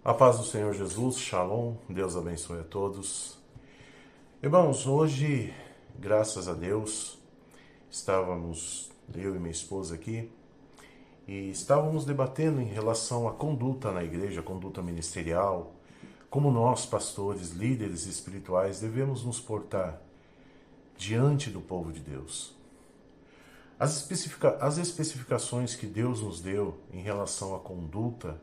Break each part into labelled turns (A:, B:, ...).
A: A paz do Senhor Jesus, Shalom, Deus abençoe a todos. Irmãos, hoje, graças a Deus, estávamos, eu e minha esposa aqui, e estávamos debatendo em relação à conduta na igreja, conduta ministerial, como nós, pastores, líderes espirituais, devemos nos portar diante do povo de Deus. As especificações que Deus nos deu em relação à conduta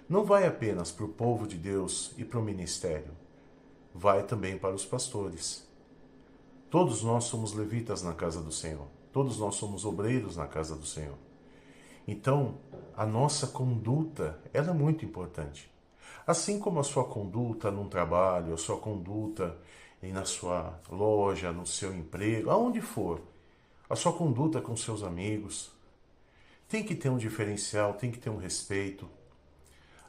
A: não vai apenas para o povo de Deus e para o ministério, vai também para os pastores. Todos nós somos levitas na casa do Senhor, todos nós somos obreiros na casa do Senhor. Então, a nossa conduta, ela é muito importante. Assim como a sua conduta num trabalho, a sua conduta na sua loja, no seu emprego, aonde for, a sua conduta com seus amigos, tem que ter um diferencial, tem que ter um respeito.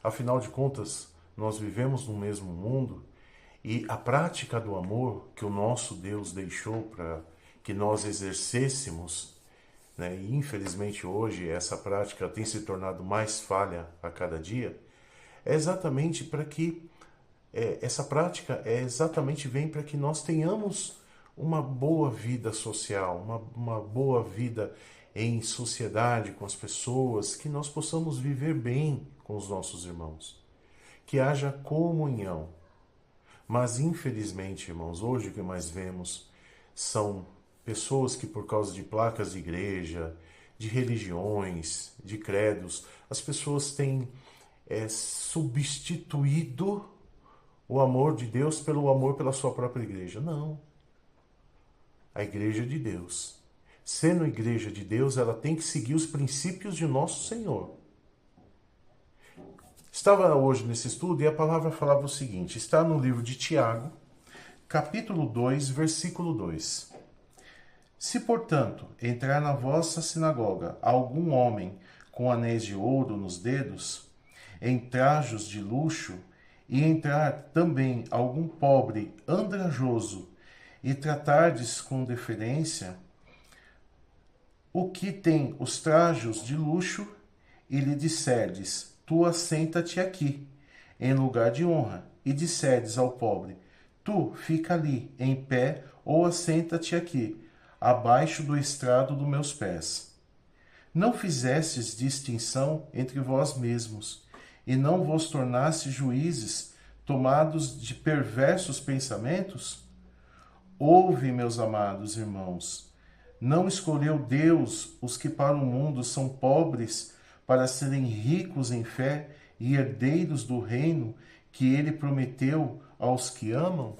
A: Afinal de contas, nós vivemos no mesmo mundo e a prática do amor que o nosso Deus deixou para que nós exercêssemos, né? E infelizmente hoje essa prática tem se tornado mais falha a cada dia, é exatamente para que essa prática vem para que nós tenhamos uma boa vida social, uma boa vida em sociedade com as pessoas, que nós possamos viver bem com os nossos irmãos, que haja comunhão. Mas infelizmente, irmãos, hoje o que mais vemos são pessoas que, por causa de placas de igreja, de religiões, de credos, as pessoas têm substituído o amor de Deus pelo amor pela sua própria igreja. Não. A igreja de Deus, sendo igreja de Deus, ela tem que seguir os princípios de nosso Senhor. Estava hoje nesse estudo e a palavra falava o seguinte, está no livro de Tiago, capítulo 2, versículo 2. Se, portanto, entrar na vossa sinagoga algum homem com anéis de ouro nos dedos, em trajos de luxo, e entrar também algum pobre andrajoso, e tratardes com deferência o que tem os trajos de luxo, e lhe disserdes, tu assenta-te aqui, em lugar de honra, e disserdes ao pobre, tu fica ali, em pé, ou assenta-te aqui, abaixo do estrado dos meus pés. Não fizestes distinção entre vós mesmos, e não vos tornaste juízes, tomados de perversos pensamentos? Ouve, meus amados irmãos, não escolheu Deus os que para o mundo são pobres, para serem ricos em fé e herdeiros do reino que ele prometeu aos que amam?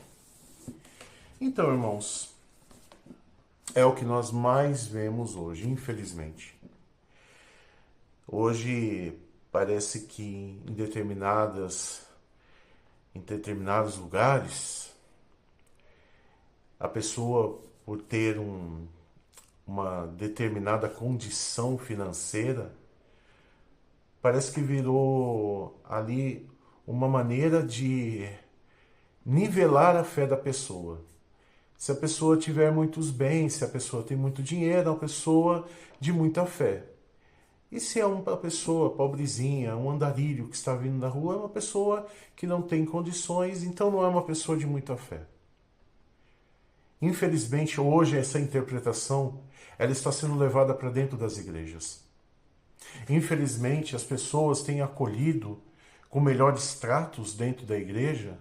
A: Então, irmãos, é o que nós mais vemos hoje, infelizmente. Hoje parece que em determinados lugares, a pessoa, por ter uma determinada condição financeira, parece que virou ali uma maneira de nivelar a fé da pessoa. Se a pessoa tiver muitos bens, se a pessoa tem muito dinheiro, é uma pessoa de muita fé. E se é uma pessoa pobrezinha, um andarilho que está vindo da rua, é uma pessoa que não tem condições, então não é uma pessoa de muita fé. Infelizmente, hoje essa interpretação ela está sendo levada para dentro das igrejas. Infelizmente, as pessoas têm acolhido com melhores tratos dentro da igreja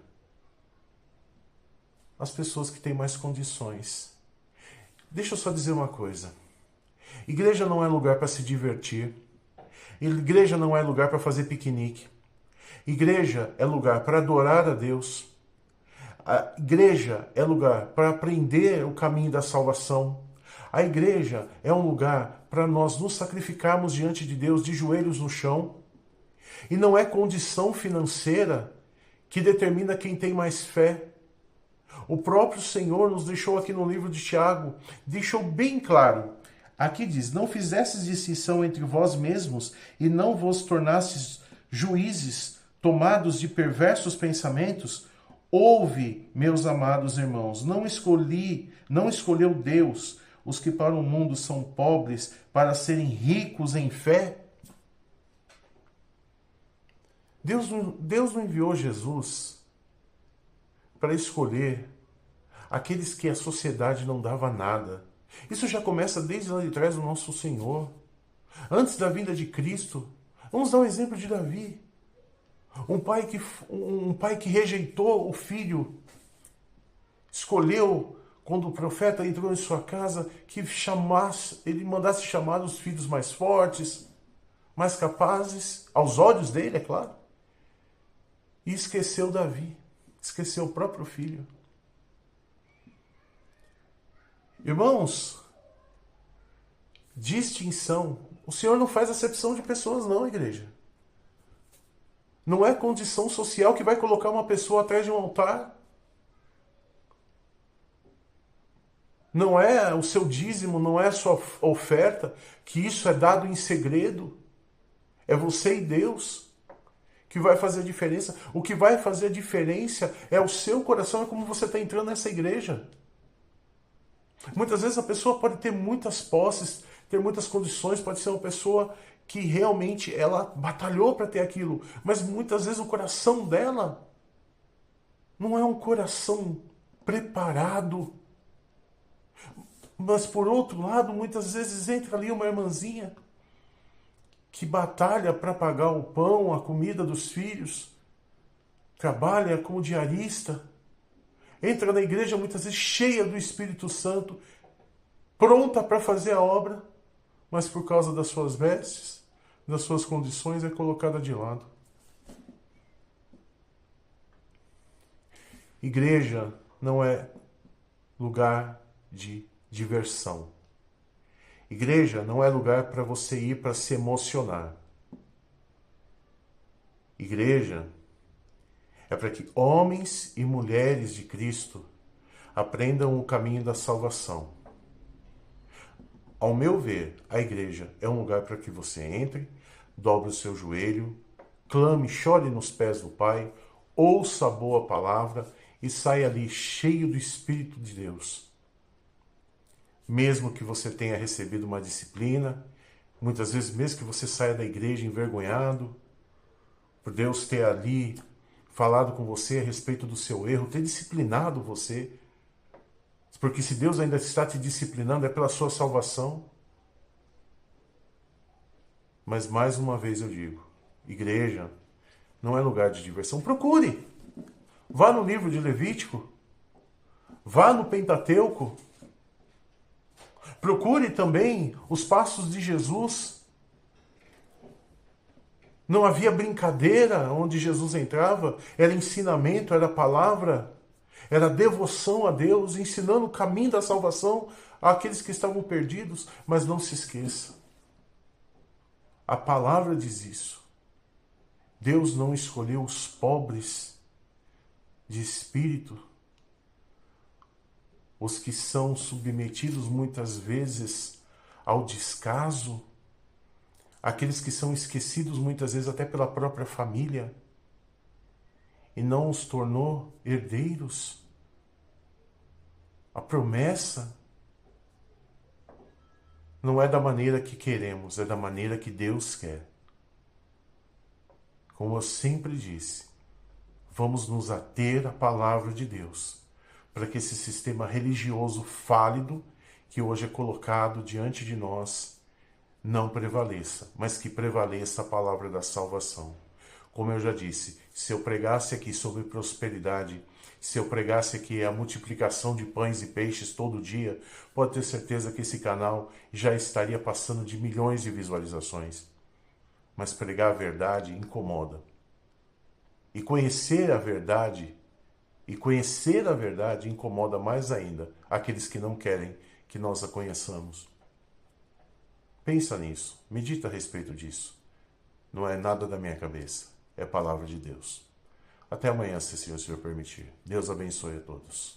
A: as pessoas que têm mais condições. Deixa eu só dizer uma coisa. Igreja não é lugar para se divertir. Igreja não é lugar para fazer piquenique. Igreja é lugar para adorar a Deus. A igreja é lugar para aprender o caminho da salvação. A igreja é um lugar para nós nos sacrificarmos diante de Deus de joelhos no chão. E não é condição financeira que determina quem tem mais fé. O próprio Senhor nos deixou aqui no livro de Tiago, deixou bem claro. Aqui diz, não fizestes distinção entre vós mesmos e não vos tornastes juízes tomados de perversos pensamentos. Ouve, meus amados irmãos, não escolheu Deus os que para o mundo são pobres para serem ricos em fé? Deus não enviou Jesus para escolher aqueles que a sociedade não dava nada. Isso já começa desde lá de trás do nosso Senhor. Antes da vinda de Cristo, vamos dar um exemplo de Davi. Um pai que rejeitou o filho, escolheu, quando o profeta entrou em sua casa, que ele mandasse chamar os filhos mais fortes, mais capazes, aos olhos dele, é claro. E esqueceu Davi, esqueceu o próprio filho. Irmãos, distinção. O Senhor não faz acepção de pessoas, não, igreja. Não é condição social que vai colocar uma pessoa atrás de um altar. Não é o seu dízimo, não é a sua oferta, que isso é dado em segredo. É você e Deus que vai fazer a diferença. O que vai fazer a diferença é o seu coração, é como você está entrando nessa igreja. Muitas vezes a pessoa pode ter muitas posses, ter muitas condições, pode ser uma pessoa que realmente ela batalhou para ter aquilo, mas muitas vezes o coração dela não é um coração preparado. Mas por outro lado, muitas vezes entra ali uma irmãzinha que batalha para pagar o pão, a comida dos filhos, trabalha como diarista, entra na igreja muitas vezes cheia do Espírito Santo, pronta para fazer a obra, mas por causa das suas vestes, das suas condições, é colocada de lado. Igreja não é lugar de diversão. Igreja não é lugar para você ir para se emocionar. Igreja é para que homens e mulheres de Cristo aprendam o caminho da salvação. Ao meu ver, a igreja é um lugar para que você entre, dobre o seu joelho, clame, chore nos pés do Pai, ouça a boa palavra e saia ali cheio do Espírito de Deus. Mesmo que você tenha recebido uma disciplina, muitas vezes mesmo que você saia da igreja envergonhado, por Deus ter ali falado com você a respeito do seu erro, ter disciplinado você, porque se Deus ainda está te disciplinando é pela sua salvação. Mas mais uma vez eu digo, igreja não é lugar de diversão. Procure, vá no livro de Levítico, vá no Pentateuco, procure também os passos de Jesus. Não havia brincadeira onde Jesus entrava, era ensinamento, era palavra, era devoção a Deus, ensinando o caminho da salvação àqueles que estavam perdidos. Mas não se esqueça, a palavra diz isso. Deus não escolheu os pobres de espírito, os que são submetidos muitas vezes ao descaso, aqueles que são esquecidos muitas vezes até pela própria família, e não os tornou herdeiros. A promessa não é da maneira que queremos, é da maneira que Deus quer. Como eu sempre disse, vamos nos ater à palavra de Deus, para que esse sistema religioso fálido que hoje é colocado diante de nós não prevaleça, mas que prevaleça a palavra da salvação. Como eu já disse, se eu pregasse aqui sobre prosperidade, se eu pregasse aqui a multiplicação de pães e peixes todo dia, pode ter certeza que esse canal já estaria passando de milhões de visualizações. Mas pregar a verdade incomoda. E conhecer a verdade incomoda mais ainda aqueles que não querem que nós a conheçamos. Pensa nisso, medita a respeito disso. Não é nada da minha cabeça, é a palavra de Deus. Até amanhã, se o Senhor permitir. Deus abençoe a todos.